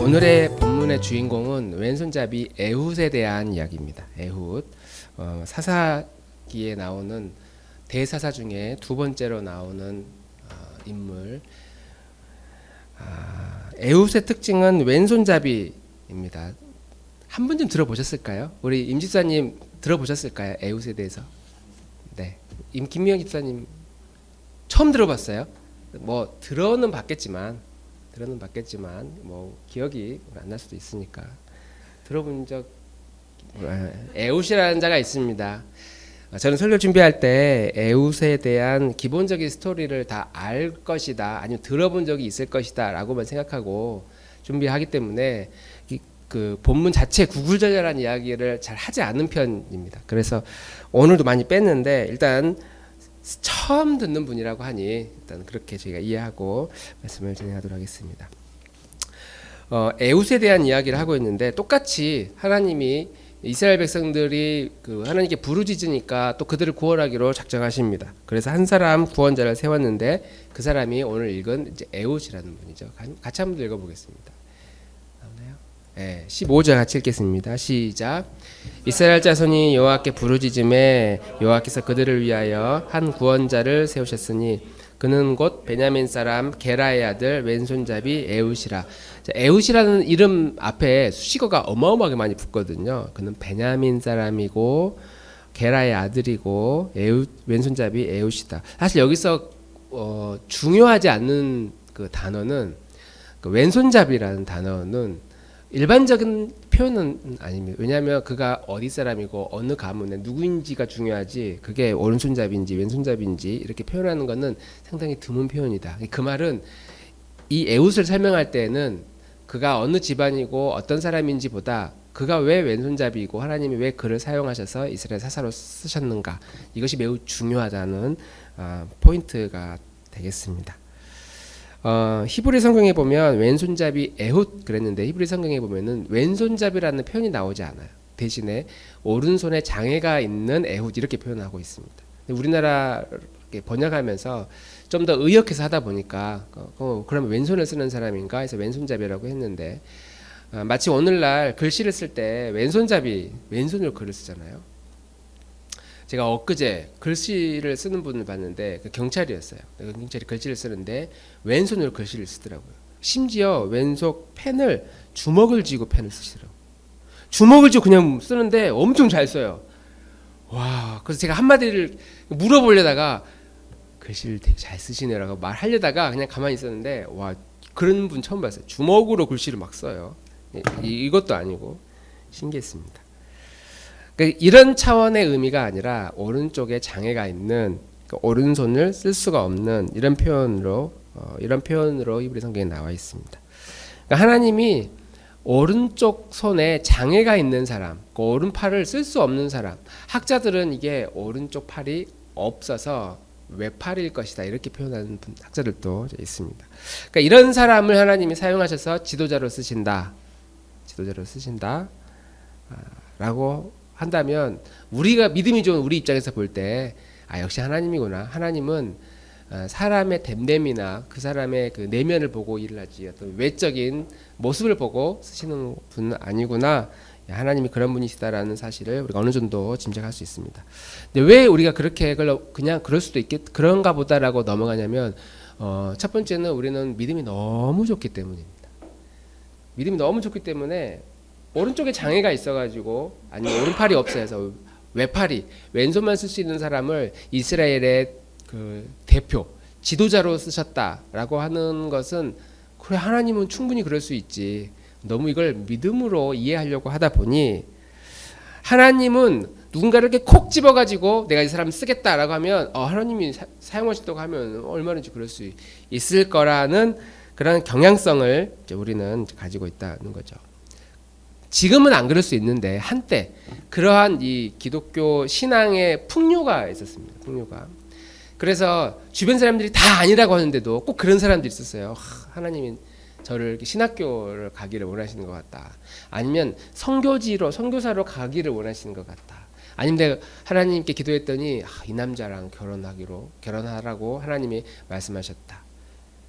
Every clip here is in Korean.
오늘의 본문의 주인공은 왼손잡이 에훗에 대한 이야기입니다. 에훗, 사사기에 나오는 대사사 중에 두 번째로 나오는 인물. 에훗의 특징은 왼손잡이입니다. 한 번쯤 들어보셨을까요? 우리 임 집사님 들어보셨을까요? 에훗에 대해서. 네, 김미영 집사님 처음 들어봤어요. 뭐 들어는 봤겠지만 뭐 기억이 안 날 수도 있으니까 들어본 적. 에훗이라는 자가 있습니다. 저는 설교 준비할 때 에훗에 대한 기본적인 스토리를 다 알 것이다, 아니면 들어본 적이 있을 것이다 라고만 생각하고 준비하기 때문에 그 본문 자체 구구절절한 이야기를 잘 하지 않은 편입니다. 그래서 오늘도 많이 뺐는데, 일단 처음 듣는 분이라고 하니 일단 그렇게 저희가 이해하고 말씀을 진행하도록 하겠습니다. 에훗에 대한 이야기를 하고 있는데, 똑같이 하나님이 이스라엘 백성들이 하나님께 부르짖으니까 또 그들을 구원하기로 작정하십니다. 그래서 한 사람 구원자를 세웠는데, 그 사람이 오늘 읽은 이제 에훗이라는 분이죠. 같이 한번 읽어보겠습니다. 나오나요? 네, 15절 같이 읽겠습니다. 시작. 이스라엘 자손이 여호와께 부르짖음에 여호와께서 그들을 위하여 한 구원자를 세우셨으니 그는 곧 베냐민 사람 게라의 아들 왼손잡이 에훗이라. 에훗이라는 이름 앞에 수식어가 어마어마하게 많이 붙거든요. 그는 베냐민 사람이고 게라의 아들이고 왼손잡이 에훗이다. 사실 여기서 중요하지 않는 그 단어는, 그 왼손잡이라는 단어는 일반적인 표현은 아닙니다. 왜냐하면 그가 어디 사람이고 어느 가문의 누구인지가 중요하지, 그게 오른손잡이인지 왼손잡이인지 이렇게 표현하는 것은 상당히 드문 표현이다. 그 말은 이 에훗을 설명할 때는 그가 어느 집안이고 어떤 사람인지 보다 그가 왜 왼손잡이고 하나님이 왜 그를 사용하셔서 이스라엘 사사로 쓰셨는가, 이것이 매우 중요하다는 포인트가 되겠습니다. 히브리 성경에 보면 왼손잡이 에훗 그랬는데, 히브리 성경에 보면은 왼손잡이라는 표현이 나오지 않아요. 대신에 오른손에 장애가 있는 에훗 이렇게 표현하고 있습니다. 우리나라 번역하면서 좀 더 의역해서 하다 보니까 그러면 왼손을 쓰는 사람인가 해서 왼손잡이라고 했는데, 마치 오늘날 글씨를 쓸 때 왼손으로 글을 쓰잖아요. 제가 엊그제 글씨를 쓰는 분을 봤는데, 그 경찰이었어요. 경찰이 글씨를 쓰는데 왼손으로 글씨를 쓰더라고요. 심지어 왼손 펜을 주먹을 쥐고 펜을 쓰시더라고요. 주먹을 쥐고 그냥 쓰는데 엄청 잘 써요. 와, 그래서 제가 한마디를 물어보려다가 글씨를 되게 잘 쓰시네라고 말하려다가 그냥 가만히 있었는데, 와, 그런 분 처음 봤어요. 주먹으로 글씨를 막 써요. 이것도 아니고 신기했습니다. 이런 차원의 의미가 아니라 오른쪽에 장애가 있는, 오른손을 쓸 수가 없는 이런 표현으로 히브리 성경에 나와 있습니다. 하나님이 오른쪽 손에 장애가 있는 사람, 오른팔을 쓸 수 없는 사람, 학자들은 이게 오른쪽 팔이 없어서 외팔일 것이다 이렇게 표현하는 학자들도 있습니다. 그러니까 이런 사람을 하나님이 사용하셔서 지도자로 쓰신다 라고 한다면, 우리가 믿음이 좋은 우리 입장에서 볼 때 역시 하나님이구나. 하나님은 사람의 됨됨이나 그 사람의 그 내면을 보고 일을 하지 어떤 외적인 모습을 보고 쓰시는 분은 아니구나. 하나님이 그런 분이시다라는 사실을 우리가 어느 정도 짐작할 수 있습니다. 근데 왜 우리가 그렇게 그냥 그럴 수도 그런가 보다라고 넘어가냐면, 첫 번째는 우리는 믿음이 너무 좋기 때문입니다. 믿음이 너무 좋기 때문에 오른쪽에 장애가 있어가지고, 아니면 오른팔이 없어서 왼손만 쓸 수 있는 사람을 이스라엘의 그 대표 지도자로 쓰셨다라고 하는 것은, 그래 하나님은 충분히 그럴 수 있지, 너무 이걸 믿음으로 이해하려고 하다 보니, 하나님은 누군가를 이렇게 콕 집어가지고 내가 이 사람 쓰겠다라고 하면 하나님이 사용하신다고 하면 얼마든지 그럴 수 있을 거라는 그런 경향성을 우리는 가지고 있다는 거죠. 지금은 안 그럴 수 있는데 한때 그러한 이 기독교 신앙의 풍요가 있었습니다. 풍요가. 그래서 주변 사람들이 다 아니라고 하는데도 꼭 그런 사람들이 있었어요. 하나님이 저를 신학교를 가기를 원하시는 것 같다. 아니면 선교사로 가기를 원하시는 것 같다. 아니면 내가 하나님께 기도했더니 이 남자랑 결혼하라고 하나님이 말씀하셨다.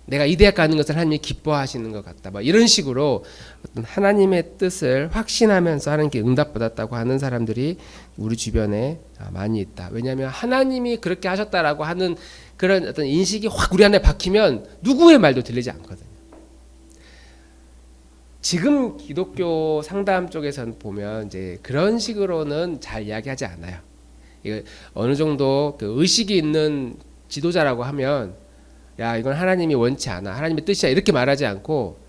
내가 이 대학 가는 것을 하나님이 기뻐하시는 것 같다. 뭐 이런 식으로 어떤 하나님의 뜻을 확신하면서 하나님께 응답받았다고 하는 사람들이 우리 주변에 많이 있다. 왜냐하면 하나님이 그렇게 하셨다라고 하는 그런 어떤 인식이 확 우리 안에 박히면 누구의 말도 들리지 않거든요. 지금 기독교 상담 쪽에서는 보면 이제 그런 식으로는 잘 이야기하지 않아요. 이거 어느 정도 그 의식이 있는 지도자라고 하면 야 이건 하나님이 원치 않아, 하나님의 뜻이야 이렇게 말하지 않고,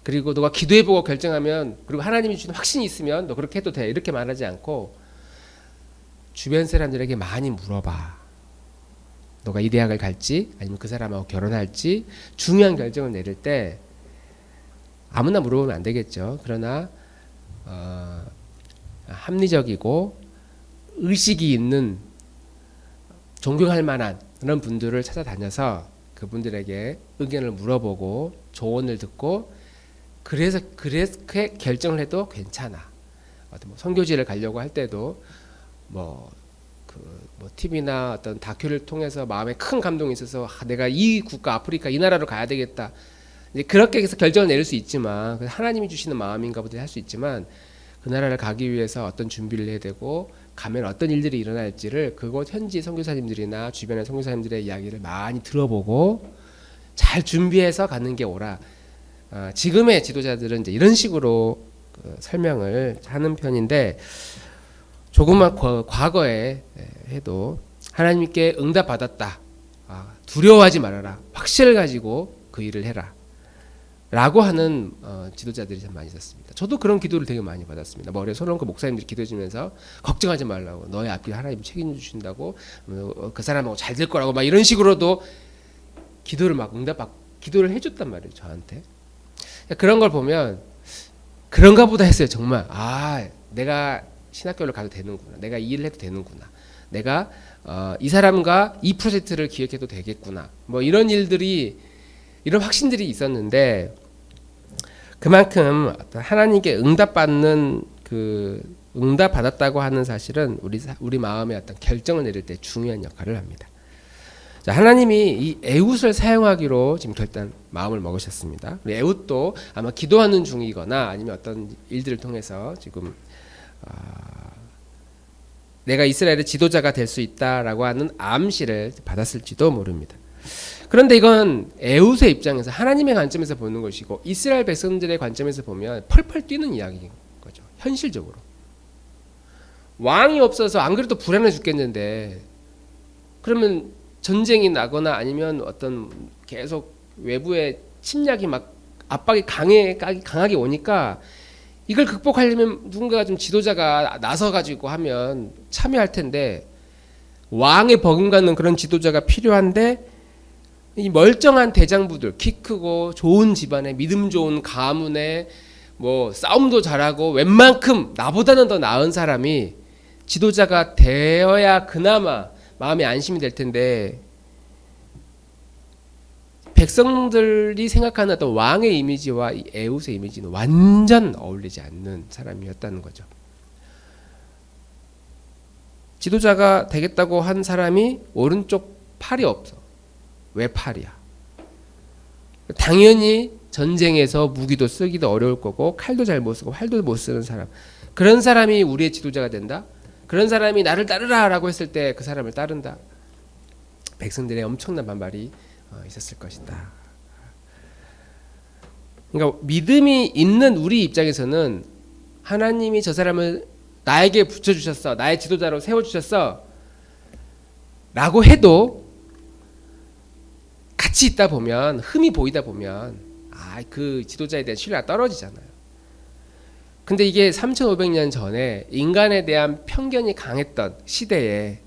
그리고 너가 기도해보고 결정하면, 그리고 하나님이 주는 확신이 있으면 너 그렇게 해도 돼 이렇게 말하지 않고 주변 사람들에게 많이 물어봐. 너가 이 대학을 갈지 아니면 그 사람하고 결혼할지 중요한 결정을 내릴 때 아무나 물어보면 안 되겠죠. 그러나 합리적이고 의식이 있는, 존경할 만한 그런 분들을 찾아다녀서 그분들에게 의견을 물어보고 조언을 듣고, 그래서 그렇게 결정을 해도 괜찮아. 어떤 뭐 선교지를 가려고 할 때도 뭐 TV나 어떤 다큐를 통해서 마음에 큰 감동이 있어서 내가 이 국가 아프리카 이 나라로 가야 되겠다. 이제 그렇게 해서 결정을 내릴 수 있지만, 하나님이 주시는 마음인가 보다 할 수 있지만, 그 나라를 가기 위해서 어떤 준비를 해야 되고 가면 어떤 일들이 일어날지를 그곳 현지 선교사님들이나 주변의 선교사님들의 이야기를 많이 들어보고 잘 준비해서 가는 게 옳아. 지금의 지도자들은 이제 이런 식으로 설명을 하는 편인데, 조금만 과거에 해도 하나님께 응답받았다, 두려워하지 말아라, 확신을 가지고 그 일을 해라 라고 하는 지도자들이 참 많이 있었습니다. 저도 그런 기도를 되게 많이 받았습니다. 머리에 손 얹고 목사님들이 기도해 주면서 걱정하지 말라고, 너의 앞길 하나님이 책임져 주신다고, 그 사람하고 잘 될 거라고 막 이런 식으로도 기도를 막 기도를 해줬단 말이에요, 저한테. 그런 걸 보면 그런가 보다 했어요. 정말 내가 신학교를 가도 되는구나, 내가 이 일을 해도 되는구나, 내가 이 사람과 이 프로젝트를 기획해도 되겠구나, 뭐 이런 일들이, 이런 확신들이 있었는데, 그만큼 하나님께 응답받는 응답받았다고 하는 사실은 우리 마음의 어떤 결정을 내릴 때 중요한 역할을 합니다. 자, 하나님이 이 에웃을 사용하기로 지금 마음을 먹으셨습니다. 에웃도 아마 기도하는 중이거나 아니면 어떤 일들을 통해서 지금 내가 이스라엘의 지도자가 될 수 있다라고 하는 암시를 받았을지도 모릅니다. 그런데 이건 에웃의 입장에서 하나님의 관점에서 보는 것이고, 이스라엘 백성들의 관점에서 보면 펄펄 뛰는 이야기인 거죠. 현실적으로 왕이 없어서 안 그래도 불안해 죽겠는데, 그러면 전쟁이 나거나 아니면 어떤 계속 외부의 침략이 막 압박이 강하게 오니까 이걸 극복하려면 누군가 좀 지도자가 나서가지고 하면 참여할 텐데, 왕의 버금가는 그런 지도자가 필요한데, 이 멀쩡한 대장부들, 키 크고 좋은 집안에 믿음 좋은 가문에 뭐 싸움도 잘하고 웬만큼 나보다는 더 나은 사람이 지도자가 되어야 그나마 마음이 안심이 될 텐데, 백성들이 생각하는 어떤 왕의 이미지와 이 에웃의 이미지는 완전 어울리지 않는 사람이었다는 거죠. 지도자가 되겠다고 한 사람이 오른쪽 팔이 없어. 왜 팔이야? 당연히 전쟁에서 무기도 쓰기도 어려울 거고 칼도 잘 못 쓰고 활도 못 쓰는 사람, 그런 사람이 우리의 지도자가 된다? 그런 사람이 나를 따르라 라고 했을 때 그 사람을 따른다? 백성들의 엄청난 반발이 있었을 것이다. 그러니까 믿음이 있는 우리 입장에서는 하나님이 저 사람을 나에게 붙여주셨어, 나의 지도자로 세워주셨어 라고 해도 같이 있다 보면, 흠이 보이다 보면 그 지도자에 대한 신뢰가 떨어지잖아요. 근데 이게 3500년 전에 인간에 대한 편견이 강했던 시대에,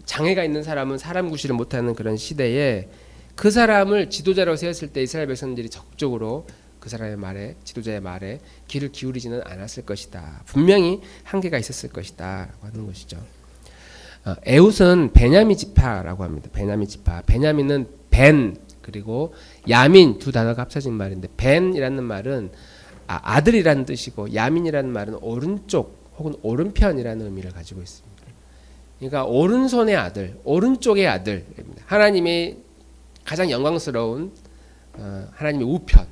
장애가 있는 사람은 사람 구실을 못하는 그런 시대에 그 사람을 지도자로 세웠을 때 이스라엘 백성들이 적극적으로 그 사람의 말에, 지도자의 말에 귀를 기울이지는 않았을 것이다. 분명히 한계가 있었을 것이다 라고 하는 것이죠. 에웃은 베냐민 지파라고 합니다. 베냐민 지파. 베냐민은 벤 그리고 야민 두 단어가 합쳐진 말인데, 벤이라는 말은 아들이라는 뜻이고, 야민이라는 말은 오른쪽 혹은 오른편이라는 의미를 가지고 있습니다. 그러니까 오른손의 아들, 오른쪽의 아들입니다. 하나님이 가장 영광스러운 하나님의 우편,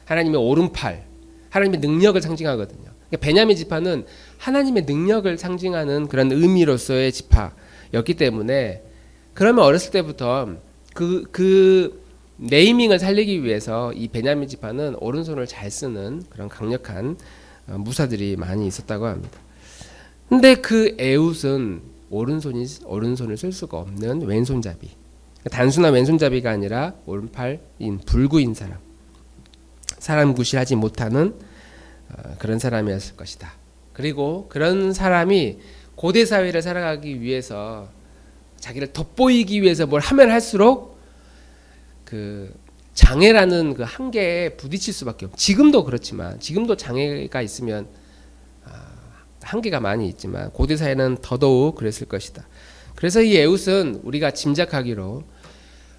하나님의 오른팔, 하나님의 능력을 상징하거든요. 그러니까 베냐민 지파는 하나님의 능력을 상징하는 그런 의미로서의 지파였기 때문에, 그러면 어렸을 때부터 그 네이밍을 살리기 위해서 이 베냐민 지파는 오른손을 잘 쓰는 그런 강력한 무사들이 많이 있었다고 합니다. 근데 그 에웃은 오른손을 쓸 수가 없는 왼손잡이, 단순한 왼손잡이가 아니라 오른팔인 불구인 사람 구실하지 못하는 그런 사람이었을 것이다. 그리고 그런 사람이 고대 사회를 살아가기 위해서, 자기를 돋보이기 위해서 뭘 하면 할수록 그 장애라는 그 한계에 부딪힐 수밖에 없고, 지금도 그렇지만, 지금도 장애가 있으면 한계가 많이 있지만 고대 사회는 더더욱 그랬을 것이다. 그래서 이 에웃은 우리가 짐작하기로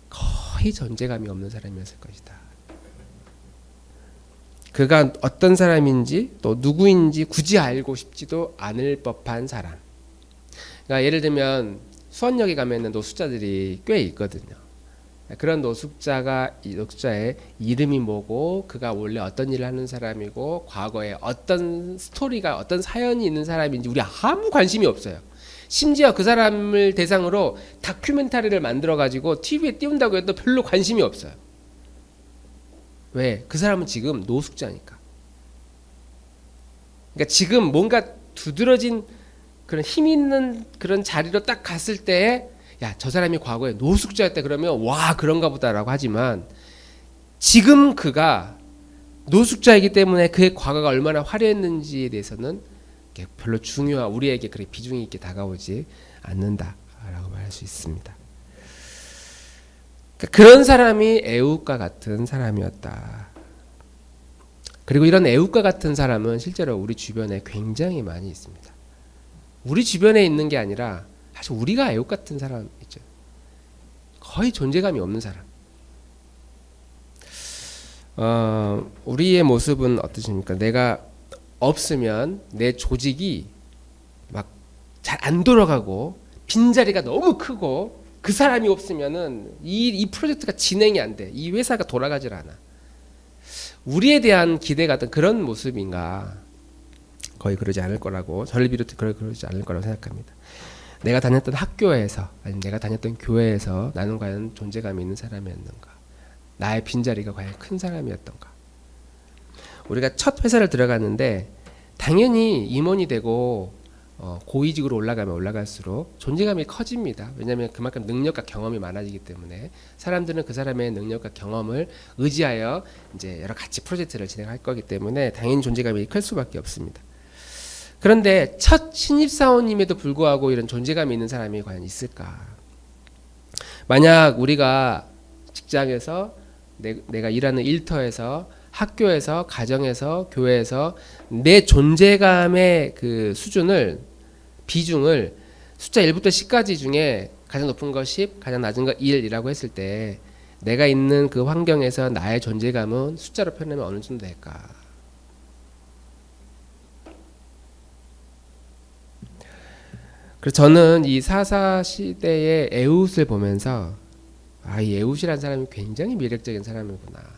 거의 존재감이 없는 사람이었을 것이다. 그가 어떤 사람인지 또 누구인지 굳이 알고 싶지도 않을 법한 사람. 그러니까 예를 들면 수원역에 가면 노숙자들이 꽤 있거든요. 그런 노숙자의 이름이 뭐고, 그가 원래 어떤 일을 하는 사람이고, 과거에 어떤 스토리가, 어떤 사연이 있는 사람인지 우리 아무 관심이 없어요. 심지어 그 사람을 대상으로 다큐멘터리를 만들어 가지고 TV에 띄운다고 해도 별로 관심이 없어요. 왜? 그 사람은 지금 노숙자니까. 그러니까 지금 뭔가 두드러진 그런 힘 있는 그런 자리로 딱 갔을 때, 야, 저 사람이 과거에 노숙자였다 그러면 와, 그런가 보다라고 하지만, 지금 그가 노숙자이기 때문에 그의 과거가 얼마나 화려했는지에 대해서는 별로 우리에게 그렇게 비중이 있게 다가오지 않는다라고 말할 수 있습니다. 그런 사람이 에웃과 같은 사람이었다. 그리고 이런 에웃과 같은 사람은 실제로 우리 주변에 굉장히 많이 있습니다. 우리 주변에 있는 게 아니라 사실 우리가 에웃 같은 사람 있죠. 거의 존재감이 없는 사람. 우리의 모습은 어떠십니까? 내가 없으면 내 조직이 막 잘 안 돌아가고, 빈자리가 너무 크고, 그 사람이 없으면은 이 프로젝트가 진행이 안 돼. 이 회사가 돌아가질 않아. 우리에 대한 기대 같은 그런 모습인가? 거의 그러지 않을 거라고, 저를 비롯해 그러지 않을 거라고 생각합니다. 내가 다녔던 학교에서, 아니면 내가 다녔던 교회에서 나는 과연 존재감이 있는 사람이었는가? 나의 빈자리가 과연 큰 사람이었던가? 우리가 첫 회사를 들어갔는데 당연히 임원이 되고 고위직으로 올라가면 올라갈수록 존재감이 커집니다. 왜냐하면 그만큼 능력과 경험이 많아지기 때문에 사람들은 그 사람의 능력과 경험을 의지하여 이제 여러 가지 프로젝트를 진행할 거기 때문에 당연히 존재감이 클 수밖에 없습니다. 그런데 첫 신입사원임에도 불구하고 이런 존재감이 있는 사람이 과연 있을까? 만약 우리가 직장에서, 내가 일하는 일터에서, 학교에서, 가정에서, 교회에서 내 존재감의 그 비중을 숫자 1부터 10까지 중에 가장 높은 거 10, 가장 낮은 거 1이라고 했을 때, 내가 있는 그 환경에서 나의 존재감은 숫자로 표현하면 어느 정도 될까? 그래서 저는 이 4.4 시대의 에웃을 보면서, 이 에웃이라는 사람이 굉장히 매력적인 사람이구나.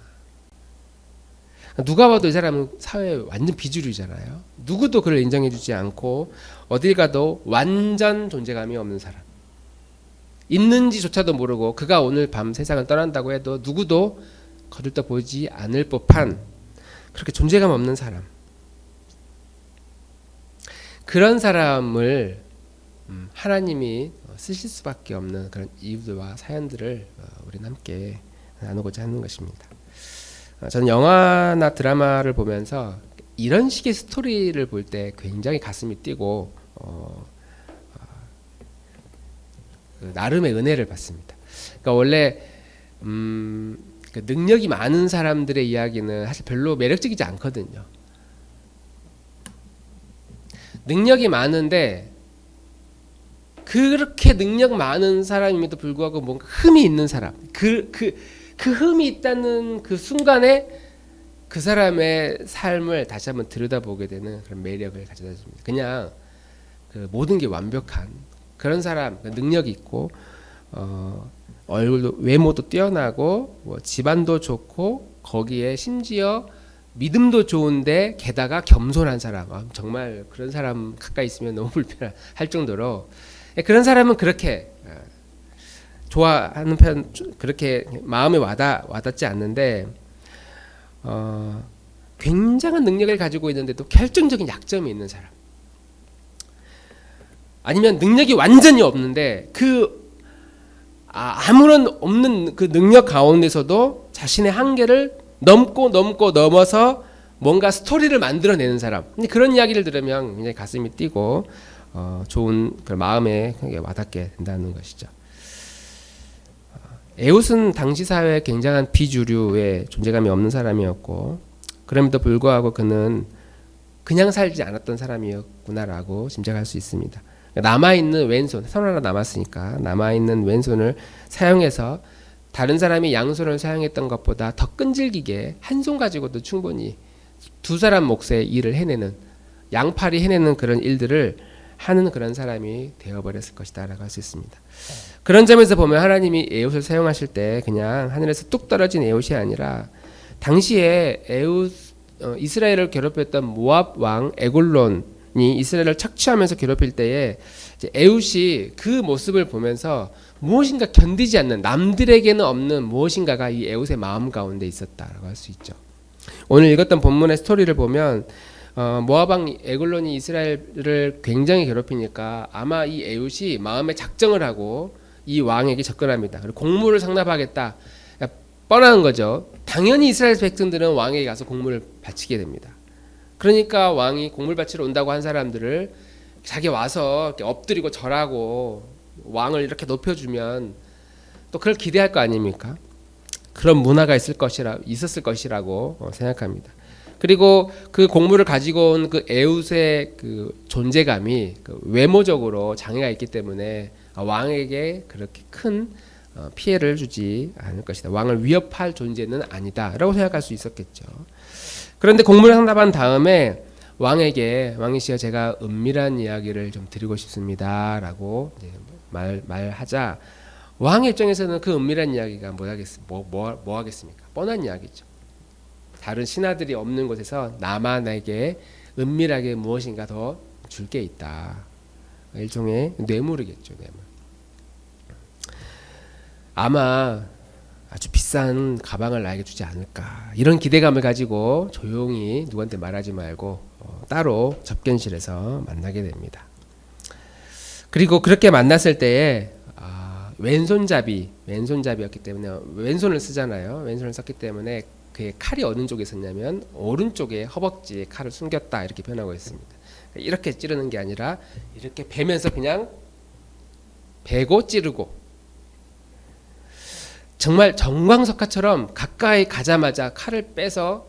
누가 봐도 이 사람은 사회에 완전 비주류잖아요. 누구도 그를 인정해주지 않고 어딜 가도 완전 존재감이 없는 사람. 있는지조차도 모르고, 그가 오늘 밤 세상을 떠난다고 해도 누구도 거들떠 보지 않을 법한 그렇게 존재감 없는 사람. 그런 사람을 하나님이 쓰실 수밖에 없는 그런 이유들과 사연들을 우리는 함께 나누고자 하는 것입니다. 저는 영화나 드라마를 보면서 이런 식의 스토리를 볼 때 굉장히 가슴이 뛰고 나름의 은혜를 받습니다. 그러니까 원래 그 능력이 많은 사람들의 이야기는 사실 별로 매력적이지 않거든요. 능력이 많은데 그렇게 능력 많은 사람임에도 불구하고 뭔가 흠이 있는 사람, 그 흠이 있다는 그 순간에 그 사람의 삶을 다시 한번 들여다보게 되는 그런 매력을 가져다 줍니다. 그냥 그 모든 게 완벽한 그런 사람, 능력이 있고 얼굴도 외모도 뛰어나고 뭐 집안도 좋고 거기에 심지어 믿음도 좋은데 게다가 겸손한 사람. 정말 그런 사람 가까이 있으면 너무 불편할 정도로 그런 사람은 그렇게 좋아하는 편, 그렇게 마음에 와닿지 않는데 굉장한 능력을 가지고 있는데도 결정적인 약점이 있는 사람, 아니면 능력이 완전히 없는데 아무런 없는 그 능력 가운데서도 자신의 한계를 넘어서 뭔가 스토리를 만들어내는 사람. 근데 그런 이야기를 들으면 굉장히 가슴이 뛰고 좋은 그 마음에 와닿게 된다는 것이죠. 에웃은 당시 사회에 굉장한 비주류의 존재감이 없는 사람이었고, 그럼에도 불구하고 그는 그냥 살지 않았던 사람이었구나라고 짐작할 수 있습니다. 남아있는 왼손, 손 하나 남았으니까 남아있는 왼손을 사용해서 다른 사람이 양손을 사용했던 것보다 더 끈질기게 한 손 가지고도 충분히 두 사람 몫의 일을 해내는, 양팔이 해내는 그런 일들을 하는 그런 사람이 되어버렸을 것이다 라고 할 수 있습니다. 그런 점에서 보면 하나님이 에웃을 사용하실 때 그냥 하늘에서 뚝 떨어진 에웃이 아니라 당시에 이스라엘을 괴롭혔던 모압 왕 에골론이 이스라엘을 착취하면서 괴롭힐 때에 에웃이 그 모습을 보면서 무엇인가 견디지 않는, 남들에게는 없는 무엇인가가 이 에웃의 마음 가운데 있었다라고 할 수 있죠. 오늘 읽었던 본문의 스토리를 보면 모압 왕 에글론이 이스라엘을 굉장히 괴롭히니까 아마 이 에웃이 마음에 작정을 하고 이 왕에게 접근합니다. 그리고 공물을 상납하겠다. 뻔한 거죠. 당연히 이스라엘 백성들은 왕에게 가서 공물을 바치게 됩니다. 그러니까 왕이 공물 바치러 온다고 한 사람들을 자기 와서 이렇게 엎드리고 절하고 왕을 이렇게 높여주면 또 그걸 기대할 거 아닙니까? 그런 문화가 있었을 것이라고 생각합니다. 그리고 그 공물을 가지고 온 그 에웃의 그 존재감이 그 외모적으로 장애가 있기 때문에 왕에게 그렇게 큰 피해를 주지 않을 것이다. 왕을 위협할 존재는 아니다라고 생각할 수 있었겠죠. 그런데 공물을 상납한 다음에 왕이시여 제가 은밀한 이야기를 좀 드리고 싶습니다라고 말하자, 왕의 입장에서는 그 은밀한 이야기가 뭐 하겠습니까? 뻔한 이야기죠. 다른 신하들이 없는 곳에서 나만에게 은밀하게 무엇인가 더 줄 게 있다. 일종의 뇌물이겠죠. 뇌물. 아마 아주 비싼 가방을 나에게 주지 않을까, 이런 기대감을 가지고 조용히 누구한테 말하지 말고 따로 접견실에서 만나게 됩니다. 그리고 그렇게 만났을 때에 왼손잡이였기 때문에 왼손을 쓰잖아요. 왼손을 썼기 때문에 그의 칼이 어느 쪽에 있었냐면 오른쪽에 허벅지에 칼을 숨겼다, 이렇게 표현하고 있습니다. 이렇게 찌르는 게 아니라 이렇게 베면서 그냥 베고 찌르고, 정말 정광석화처럼 가까이 가자마자 칼을 빼서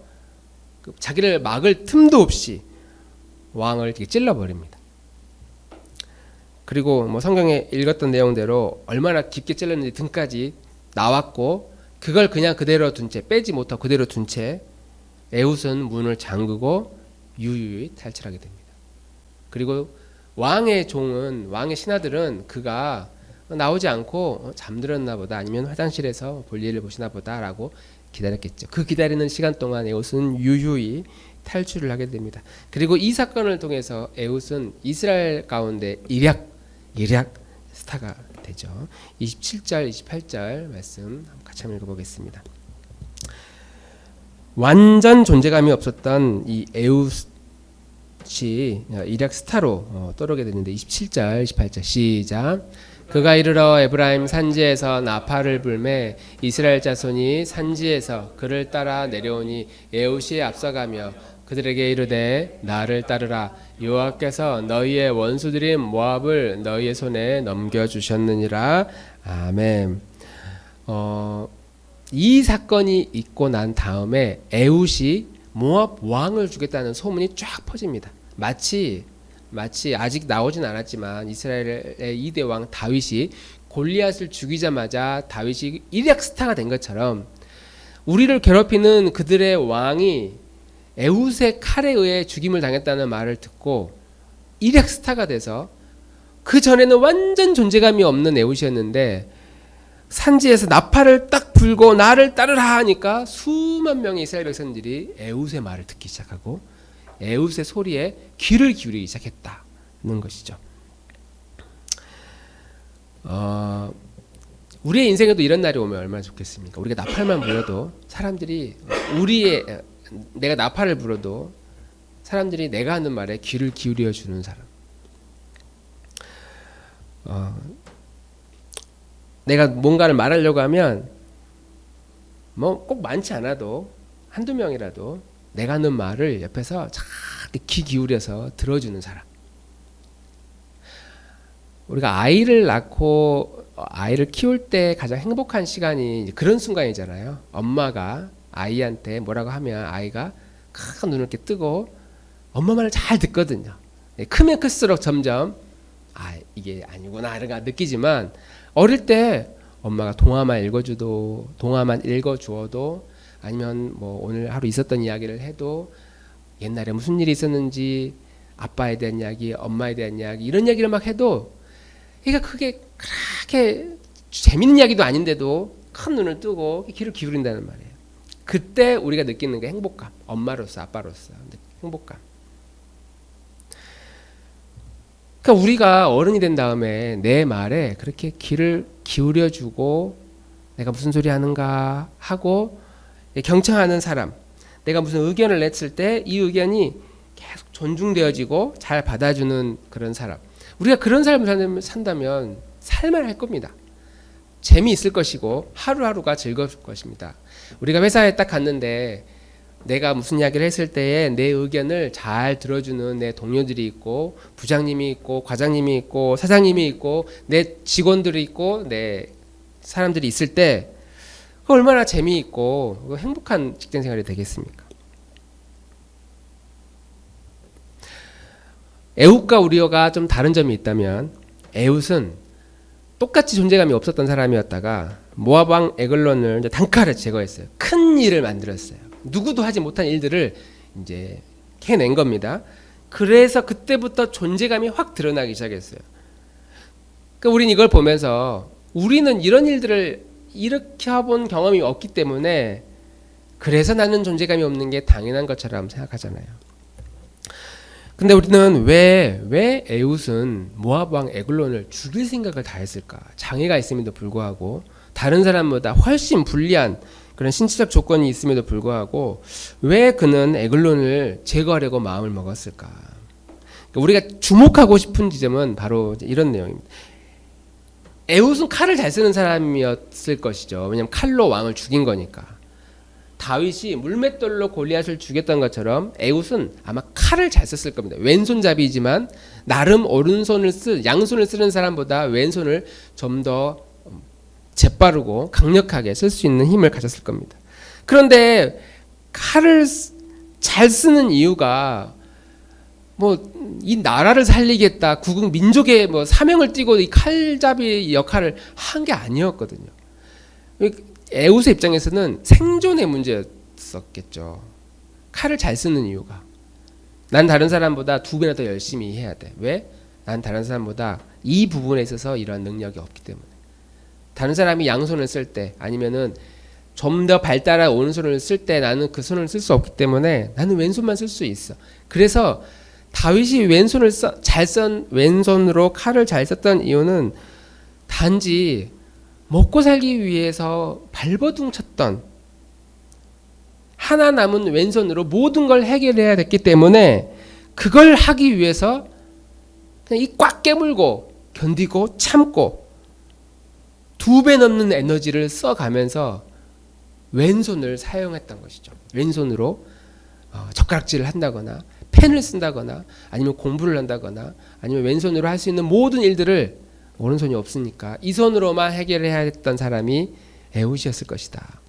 자기를 막을 틈도 없이 왕을 이렇게 찔러버립니다. 그리고 뭐 성경에 읽었던 내용대로 얼마나 깊게 찔렀는지 등까지 나왔고, 그걸 그냥 그대로 둔 채, 빼지 못하고 그대로 둔 채 에웃은 문을 잠그고 유유히 탈출하게 됩니다. 그리고 왕의 신하들은 그가 나오지 않고 잠들었나 보다, 아니면 화장실에서 볼일을 보시나 보다라고 기다렸겠죠. 그 기다리는 시간 동안 에웃은 유유히 탈출을 하게 됩니다. 그리고 이 사건을 통해서 에웃은 이스라엘 가운데 일약 스타가 되죠. 27절 28절 말씀 같이 한번 읽어보겠습니다. 완전 존재감이 없었던 이 에웃이 일약 스타로 떠오르게 되는데, 27절 28절 시작. 그가 이르러 에브라임 산지에서 나팔을 불매 이스라엘 자손이 산지에서 그를 따라 내려오니 에웃이 앞서가며 그들에게 이르되 나를 따르라. 여호와께서 너희의 원수들인 모압을 너희의 손에 넘겨주셨느니라. 아멘. 이 사건이 있고 난 다음에 에웃이 모압 왕을 주겠다는 소문이 쫙 퍼집니다. 마치 아직 나오진 않았지만 이스라엘의 2대 왕 다윗이 골리앗을 죽이자마자 다윗이 일약 스타가 된 것처럼, 우리를 괴롭히는 그들의 왕이 에웃의 칼에 의해 죽임을 당했다는 말을 듣고 일약 스타가 돼서, 그 전에는 완전 존재감이 없는 에웃이었는데 산지에서 나팔을 딱 불고 나를 따르라 하니까 수만 명의 이스라엘 백성들이 에훗의 말을 듣기 시작하고 에훗의 소리에 귀를 기울이기 시작했다는 것이죠. 우리의 인생에도 이런 날이 오면 얼마나 좋겠습니까? 우리가 나팔만 불어도 사람들이 내가 나팔을 불어도 사람들이 내가 하는 말에 귀를 기울여 주는 사람. 내가 뭔가를 말하려고 하면 뭐 꼭 많지 않아도 한두 명이라도 내가 하는 말을 옆에서 잘 귀 기울여서 들어주는 사람. 우리가 아이를 낳고 아이를 키울 때 가장 행복한 시간이 그런 순간이잖아요. 엄마가 아이한테 뭐라고 하면 아이가 큰 눈을 이렇게 뜨고 엄마 말을 잘 듣거든요. 크면 클수록 점점 이게 아니구나 이런 거 느끼지만 어릴 때 엄마가 동화만 읽어주어도 아니면 뭐 오늘 하루 있었던 이야기를 해도 옛날에 무슨 일이 있었는지 아빠에 대한 이야기, 엄마에 대한 이야기 이런 이야기를 막 해도 그러니까 그게 그렇게 재밌는 이야기도 아닌데도 큰 눈을 뜨고 귀를 기울인다는 말이에요. 그때 우리가 느끼는 게 행복감, 엄마로서 아빠로서 행복감. 그러니까 우리가 어른이 된 다음에 내 말에 그렇게 귀를 기울여주고 내가 무슨 소리 하는가 하고 경청하는 사람, 내가 무슨 의견을 냈을 때 이 의견이 계속 존중되어지고 잘 받아주는 그런 사람. 우리가 그런 삶을 산다면 살만할 겁니다. 재미있을 것이고 하루하루가 즐거울 것입니다. 우리가 회사에 딱 갔는데 내가 무슨 이야기를 했을 때에 내 의견을 잘 들어주는 내 동료들이 있고 부장님이 있고 과장님이 있고 사장님이 있고 내 직원들이 있고 내 사람들이 있을 때 얼마나 재미있고 행복한 직장생활이 되겠습니까? 에훗과 우리가 좀 다른 점이 있다면 에훗은 똑같이 존재감이 없었던 사람이었다가 모압 왕 에글론을 이제 단칼에 제거했어요. 큰 일을 만들었어요. 누구도 하지 못한 일들을 이제 해낸 겁니다. 그래서 그때부터 존재감이 확 드러나기 시작했어요. 그러니까 우리는 이걸 보면서 우리는 이런 일들을 일으켜본 경험이 없기 때문에 그래서 나는 존재감이 없는 게 당연한 것처럼 생각하잖아요. 근데 우리는 왜 에훗은 모압 왕 에글론을 죽일 생각을 다 했을까? 장애가 있음에도 불구하고 다른 사람보다 훨씬 불리한 그런 신체적 조건이 있음에도 불구하고 왜 그는 에글론을 제거하려고 마음을 먹었을까? 그러니까 우리가 주목하고 싶은 지점은 바로 이런 내용입니다. 에훗은 칼을 잘 쓰는 사람이었을 것이죠. 왜냐하면 칼로 왕을 죽인 거니까. 다윗이 물맷돌로 골리앗을 죽였던 것처럼 에훗은 아마 칼을 잘 썼을 겁니다. 왼손잡이지만 나름 양손을 쓰는 사람보다 왼손을 좀 더 재빠르고 강력하게 쓸 수 있는 힘을 가졌을 겁니다. 그런데 칼을 잘 쓰는 이유가 뭐 이 나라를 살리겠다, 국응 민족의 뭐 사명을 띠고 이 칼잡이 역할을 한 게 아니었거든요. 에훗의 입장에서는 생존의 문제였었겠죠. 칼을 잘 쓰는 이유가 난 다른 사람보다 2배나 더 열심히 해야 돼. 왜? 난 다른 사람보다 이 부분에 있어서 이런 능력이 없기 때문에. 다른 사람이 양손을 쓸 때 아니면은 좀 더 발달한 오른손을 쓸 때 나는 그 손을 쓸 수 없기 때문에 나는 왼손만 쓸 수 있어. 그래서 다윗이 왼손으로 칼을 잘 썼던 이유는 단지 먹고 살기 위해서 발버둥 쳤던 하나 남은 왼손으로 모든 걸 해결해야 됐기 때문에 그걸 하기 위해서 그냥 이 꽉 깨물고 견디고 참고 2배 넘는 에너지를 써가면서 왼손을 사용했던 것이죠. 왼손으로 젓가락질을 한다거나 펜을 쓴다거나 아니면 공부를 한다거나 아니면 왼손으로 할 수 있는 모든 일들을 오른손이 없으니까 이 손으로만 해결해야 했던 사람이 에훗이었을 것이다.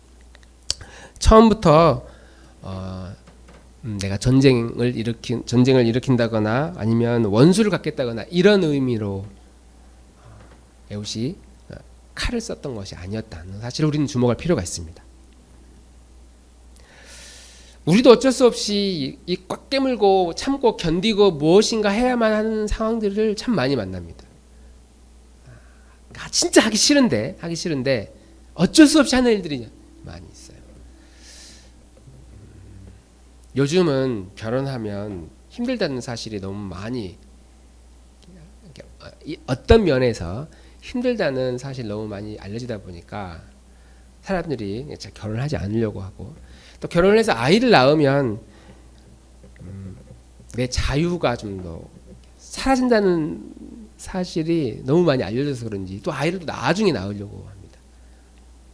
처음부터 내가 전쟁을 일으킨다거나 아니면 원수를 갖겠다거나 이런 의미로 에훗이 칼을 썼던 것이 아니었다는 사실을 우리는 주목할 필요가 있습니다. 우리도 어쩔 수 없이 이 꽉 깨물고 참고 견디고 무엇인가 해야만 하는 상황들을 참 많이 만납니다. 진짜 하기 싫은데 어쩔 수 없이 하는 일들이 많이 있어요. 요즘은 결혼하면 힘들다는 사실이 너무 많이, 어떤 면에서 힘들다는 사실 너무 많이 알려지다 보니까 사람들이 결혼을 하지 않으려고 하고, 또 결혼을 해서 아이를 낳으면 내 자유가 좀 더 사라진다는 사실이 너무 많이 알려져서 그런지 또 아이를 또 나중에 낳으려고 합니다.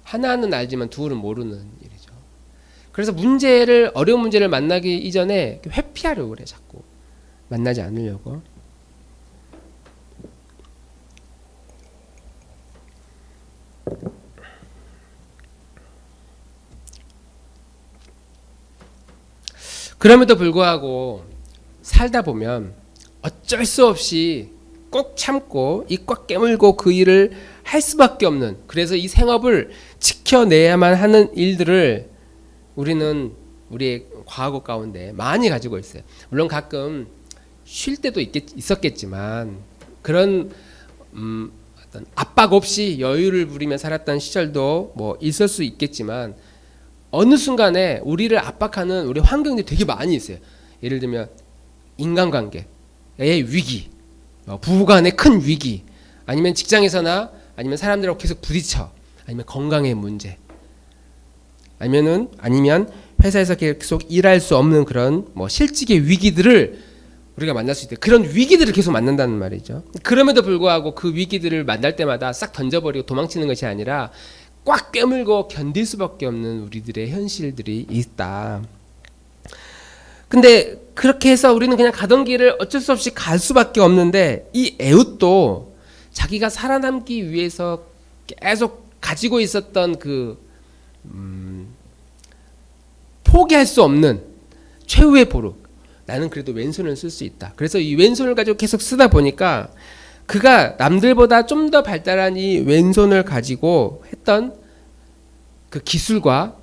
하나는 알지만 둘은 모르는 일이죠. 그래서 어려운 문제를 만나기 이전에 회피하려고 그래. 자꾸 만나지 않으려고. 그럼에도 불구하고 살다 보면 어쩔 수 없이 꼭 참고 입 꽉 깨물고 그 일을 할 수밖에 없는, 그래서 이 생업을 지켜내야만 하는 일들을 우리는 우리의 과거 가운데 많이 가지고 있어요. 물론 가끔 쉴 때도 있었겠지만 그런 어떤 압박 없이 여유를 부리며 살았던 시절도 뭐 있을 수 있겠지만, 어느 순간에 우리를 압박하는 우리 환경들이 되게 많이 있어요. 예를 들면 인간관계의 위기, 부부간의 큰 위기, 아니면 직장에서나 아니면 사람들하고 계속 부딪혀, 아니면 건강의 문제, 아니면 회사에서 계속 일할 수 없는 그런 실직의 위기들을 우리가 만날 수 있대. 그런 위기들을 계속 만난다는 말이죠. 그럼에도 불구하고 그 위기들을 만날 때마다 싹 던져버리고 도망치는 것이 아니라 꽉 깨물고 견딜 수밖에 없는 우리들의 현실들이 있다. 근데 그렇게 해서 우리는 그냥 가던 길을 어쩔 수 없이 갈 수밖에 없는데, 이 에웃도 자기가 살아남기 위해서 계속 가지고 있었던 그 포기할 수 없는 최후의 보루, 나는 그래도 왼손을 쓸 수 있다. 그래서 이 왼손을 가지고 계속 쓰다 보니까 그가 남들보다 좀 더 발달한 이 왼손을 가지고 했던 그 기술과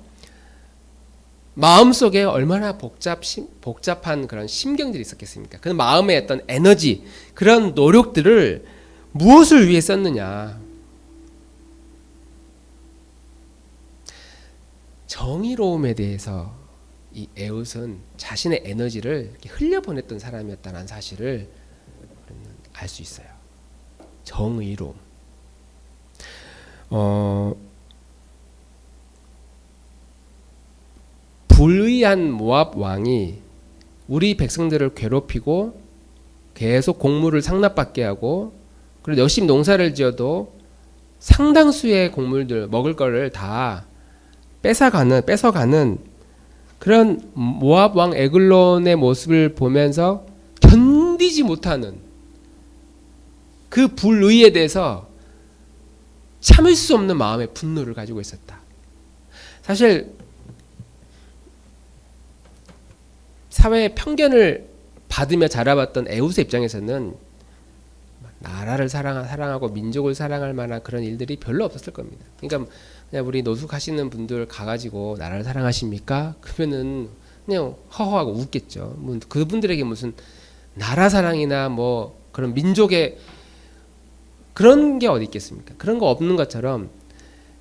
마음속에 얼마나 복잡한 그런 심경들이 있었겠습니까? 그 마음의 어떤 에너지, 그런 노력들을 무엇을 위해 썼느냐? 정의로움에 대해서 이 에웃은 자신의 에너지를 이렇게 흘려보냈던 사람이었다는 사실을 알 수 있어요. 정의로움. 불의한 모압 왕이 우리 백성들을 괴롭히고 계속 곡물을 상납받게 하고, 그리고 열심히 농사를 지어도 상당수의 곡물들 먹을 거를 다 뺏어가는 그런 모압 왕 에글론의 모습을 보면서 견디지 못하는 그 불의에 대해서 참을 수 없는 마음의 분노를 가지고 있었다. 사실 사회의 편견을 받으며 자라봤던 에웃의 입장에서는 나라를 사랑하고 민족을 사랑할 만한 그런 일들이 별로 없었을 겁니다. 그러니까 그냥 우리 노숙하시는 분들 가가지고 나라를 사랑하십니까? 그러면은 그냥 허허하고 웃겠죠. 그분들에게 무슨 나라 사랑이나 뭐 그런 민족의 그런 게 어디 있겠습니까? 그런 거 없는 것처럼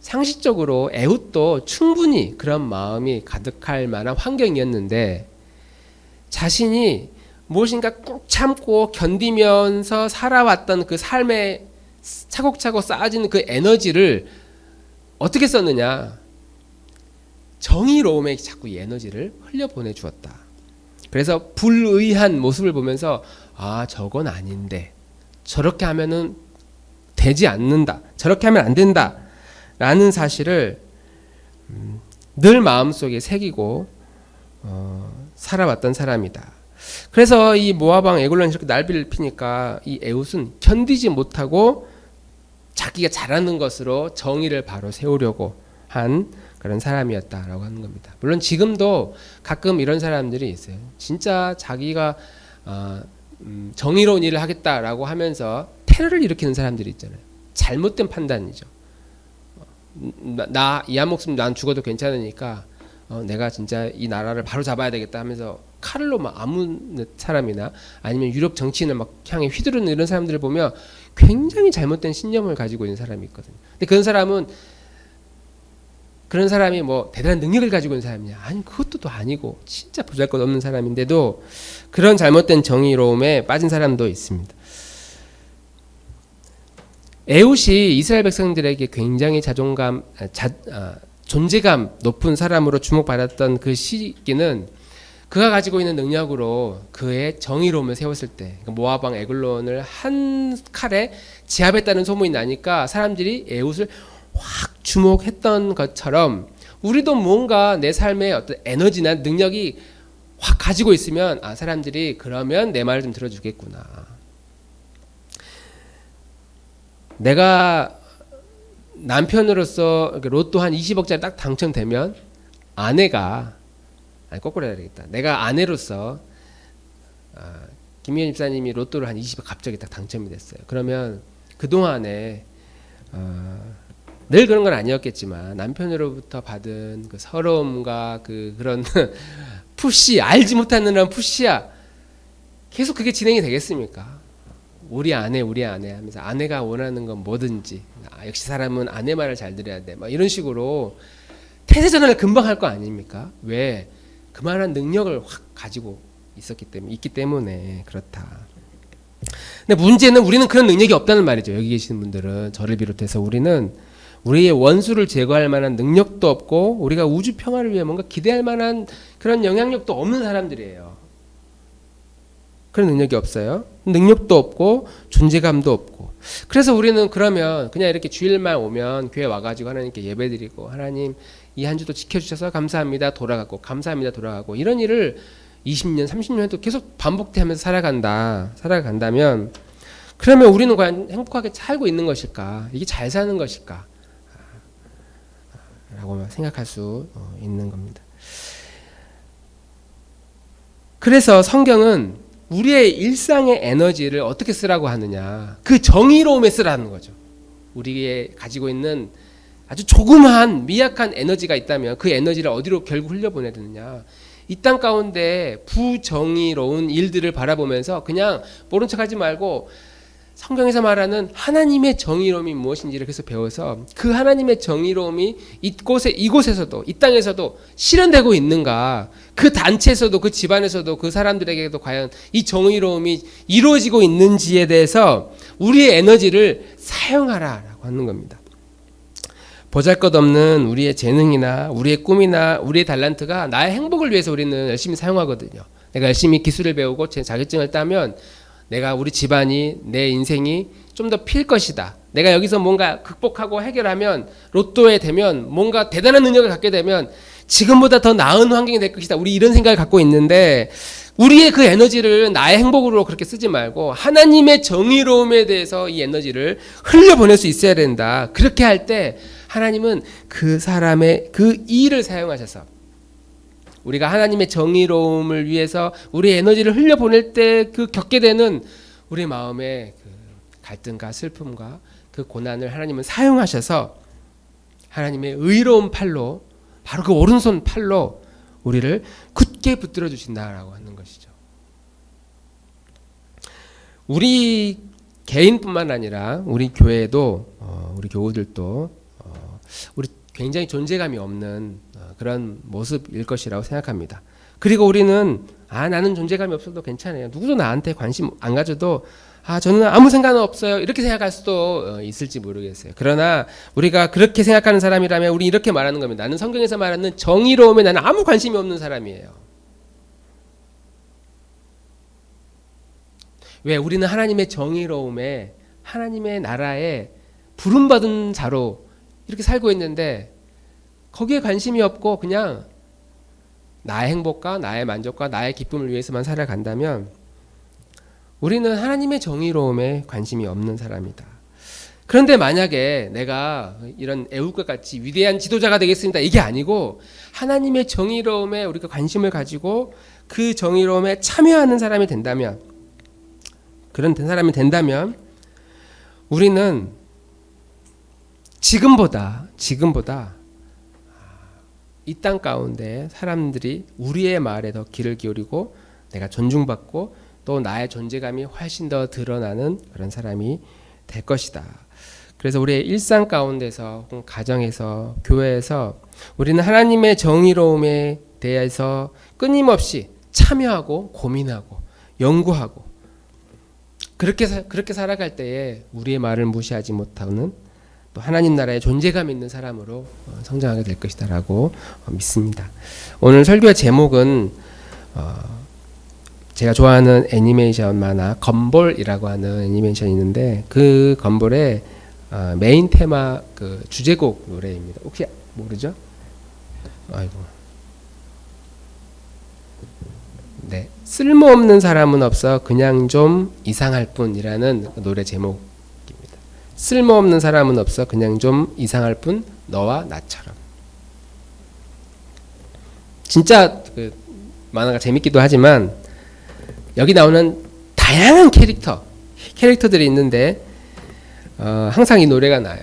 상식적으로 에웃도 충분히 그런 마음이 가득할 만한 환경이었는데, 자신이 무엇인가 꾹 참고 견디면서 살아왔던 그 삶에 차곡차곡 쌓아지는 그 에너지를 어떻게 썼느냐? 정의로움에 자꾸 이 에너지를 흘려보내 주었다. 그래서 불의한 모습을 보면서 저건 아닌데, 저렇게 하면은 되지 않는다, 저렇게 하면 안 된다 라는 사실을 늘 마음속에 새기고 살아왔던 사람이다. 그래서 이 모압 왕 에글론이 이렇게 날비를 피니까 이 에웃은 견디지 못하고 자기가 잘하는 것으로 정의를 바로 세우려고 한 그런 사람이었다라고 하는 겁니다. 물론 지금도 가끔 이런 사람들이 있어요. 진짜 자기가 정의로운 일을 하겠다라고 하면서 테러를 일으키는 사람들이 있잖아요. 잘못된 판단이죠. 이 한 목숨 난 죽어도 괜찮으니까 내가 진짜 이 나라를 바로 잡아야 되겠다 하면서 칼로 막 아무는 사람이나 아니면 유럽 정치인을 막 향해 휘두르는 이런 사람들을 보면 굉장히 잘못된 신념을 가지고 있는 사람이 있거든요. 근데 그런 사람이 뭐 대단한 능력을 가지고 있는 사람이냐? 아니, 그것도 또 아니고 진짜 보잘것없는 사람인데도 그런 잘못된 정의로움에 빠진 사람도 있습니다. 에훗이 이스라엘 백성들에게 굉장히 존재감 높은 사람으로 주목받았던 그 시기는 그가 가지고 있는 능력으로 그의 정의로움을 세웠을 때, 모압 왕 에글론을 한 칼에 제압했다는 소문이 나니까 사람들이 에훗을 확 주목했던 것처럼 우리도 뭔가 내 삶의 어떤 에너지나 능력이 확 가지고 있으면 사람들이 그러면 내 말을 좀 들어주겠구나. 내가 남편으로서 로또 한 20억짜리 딱 당첨되면 거꾸로 해야 되겠다. 내가 아내로서 김희연 집사님이 로또를 한 20억 갑자기 딱 당첨이 됐어요. 그러면 그동안에 늘 그런 건 아니었겠지만 남편으로부터 받은 그 서러움과 그런 푸시, 알지 못하는 푸시야 계속 그게 진행이 되겠습니까? 우리 아내 하면서 아내가 원하는 건 뭐든지 역시 사람은 아내 말을 잘 들어야 돼. 막 이런 식으로 태세 전환을 금방 할 거 아닙니까? 왜? 그만한 능력을 확 가지고 있기 때문에 그렇다. 근데 문제는 우리는 그런 능력이 없다는 말이죠. 여기 계시는 분들은 저를 비롯해서 우리는 우리의 원수를 제거할 만한 능력도 없고 우리가 우주 평화를 위해 뭔가 기대할 만한 그런 영향력도 없는 사람들이에요. 그런 능력이 없어요. 능력도 없고 존재감도 없고. 그래서 우리는 그러면 그냥 이렇게 주일만 오면 교회 와가지고 하나님께 예배드리고 하나님 이 한 주도 지켜주셔서 감사합니다 돌아가고 감사합니다 돌아가고 이런 일을 20년 30년도 계속 반복되면서 살아간다면 그러면 우리는 과연 행복하게 살고 있는 것일까? 이게 잘 사는 것일까? 라고 생각할 수 있는 겁니다. 그래서 성경은 우리의 일상의 에너지를 어떻게 쓰라고 하느냐, 그 정의로움에 쓰라는 거죠. 우리의 가지고 있는 아주 조그마한 미약한 에너지가 있다면 그 에너지를 어디로 결국 흘려보내야 되느냐, 이 땅 가운데 부정의로운 일들을 바라보면서 그냥 모른 척하지 말고 성경에서 말하는 하나님의 정의로움이 무엇인지를 계속 배워서 그 하나님의 정의로움이 이곳에서도 이 땅에서도 실현되고 있는가, 그 단체에서도 그 집안에서도 그 사람들에게도 과연 이 정의로움이 이루어지고 있는지에 대해서 우리의 에너지를 사용하라라고 하는 겁니다. 보잘것없는 우리의 재능이나 우리의 꿈이나 우리의 달란트가 나의 행복을 위해서 우리는 열심히 사용하거든요. 내가 열심히 기술을 배우고 제 자격증을 따면 내가 우리 집안이 내 인생이 좀 더 필 것이다. 내가 여기서 뭔가 극복하고 해결하면 로또에 되면 뭔가 대단한 능력을 갖게 되면 지금보다 더 나은 환경이 될 것이다. 우리 이런 생각을 갖고 있는데 우리의 그 에너지를 나의 행복으로 그렇게 쓰지 말고 하나님의 정의로움에 대해서 이 에너지를 흘려보낼 수 있어야 된다. 그렇게 할 때 하나님은 그 사람의 그 일을 사용하셔서 우리가 하나님의 정의로움을 위해서 우리의 에너지를 흘려보낼 때 그 겪게 되는 우리 마음의 그 갈등과 슬픔과 그 고난을 하나님은 사용하셔서 하나님의 의로운 팔로, 바로 그 오른손 팔로 우리를 굳게 붙들어 주신다라고 하는 것이죠. 우리 개인뿐만 아니라 우리 교회도 우리 교우들도 우리 굉장히 존재감이 없는 그런 모습일 것이라고 생각합니다. 그리고 우리는 나는 존재감이 없어도 괜찮아요. 누구도 나한테 관심 안 가져도 저는 아무 상관 없어요. 이렇게 생각할 수도 있을지 모르겠어요. 그러나 우리가 그렇게 생각하는 사람이라면 우리 이렇게 말하는 겁니다. 나는 성경에서 말하는 정의로움에 나는 아무 관심이 없는 사람이에요. 왜? 우리는 하나님의 정의로움에 하나님의 나라에 부름받은 자로 이렇게 살고 있는데 거기에 관심이 없고 그냥 나의 행복과 나의 만족과 나의 기쁨을 위해서만 살아간다면 우리는 하나님의 정의로움에 관심이 없는 사람이다. 그런데 만약에 내가 이런 에훗과 같이 위대한 지도자가 되겠습니다, 이게 아니고 하나님의 정의로움에 우리가 관심을 가지고 그 정의로움에 참여하는 사람이 된다면, 그런 사람이 된다면 지금보다 이 땅 가운데 사람들이 우리의 말에 더 귀를 기울이고 내가 존중받고 또 나의 존재감이 훨씬 더 드러나는 그런 사람이 될 것이다. 그래서 우리의 일상 가운데서 가정에서 교회에서 우리는 하나님의 정의로움에 대해서 끊임없이 참여하고 고민하고 연구하고 그렇게 살아갈 때에 우리의 말을 무시하지 못하는 또 하나님 나라의 존재감 있는 사람으로 성장하게 될 것이다라고 믿습니다. 오늘 설교의 제목은 제가 좋아하는 애니메이션 만화 건볼이라고 하는 애니메이션이 있는데 그 건볼의 메인 테마 그 주제곡 노래입니다. 혹시 모르죠? 아이고. 네, 쓸모없는 사람은 없어 그냥 좀 이상할 뿐이라는 노래 제목입니다. 쓸모없는 사람은 없어 그냥 좀 이상할 뿐 너와 나처럼. 진짜 그 만화가 재밌기도 하지만 여기 나오는 다양한 캐릭터들이 있는데 항상 이 노래가 나요.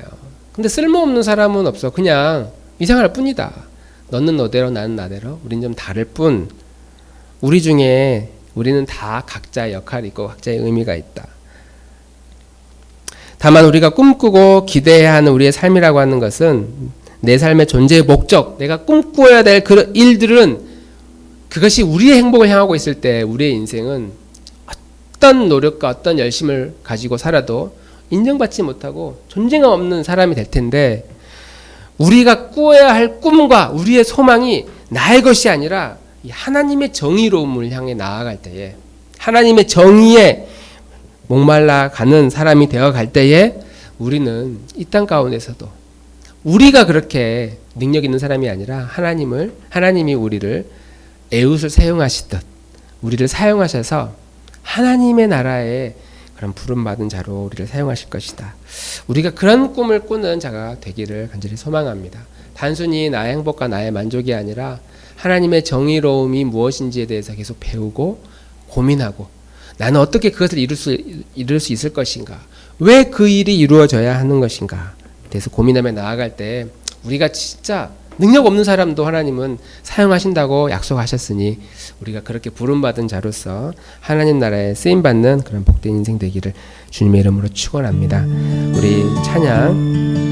근데 쓸모없는 사람은 없어 그냥 이상할 뿐이다. 너는 너대로 나는 나대로 우린 좀 다를 뿐 우리 중에 우리는 다 각자의 역할이 있고 각자의 의미가 있다. 다만 우리가 꿈꾸고 기대해야 하는 우리의 삶이라고 하는 것은 내 삶의 존재의 목적, 내가 꿈꾸어야 될 그런 일들은 그것이 우리의 행복을 향하고 있을 때 우리의 인생은 어떤 노력과 어떤 열심을 가지고 살아도 인정받지 못하고 존재감 없는 사람이 될 텐데 우리가 꾸어야 할 꿈과 우리의 소망이 나의 것이 아니라 하나님의 정의로움을 향해 나아갈 때에 하나님의 정의에 목말라 가는 사람이 되어갈 때에 우리는 이 땅 가운데서도 우리가 그렇게 능력 있는 사람이 아니라 하나님이 우리를 에웃을 사용하시듯 우리를 사용하셔서 하나님의 나라에 그런 부름받은 자로 우리를 사용하실 것이다. 우리가 그런 꿈을 꾸는 자가 되기를 간절히 소망합니다. 단순히 나의 행복과 나의 만족이 아니라 하나님의 정의로움이 무엇인지에 대해서 계속 배우고 고민하고 나는 어떻게 그것을 이룰 수 있을 것인가? 왜 그 일이 이루어져야 하는 것인가? 대해서 고민하며 나아갈 때 우리가 진짜 능력 없는 사람도 하나님은 사용하신다고 약속하셨으니 우리가 그렇게 부름받은 자로서 하나님 나라에 쓰임받는 그런 복된 인생 되기를 주님의 이름으로 축원합니다. 우리 찬양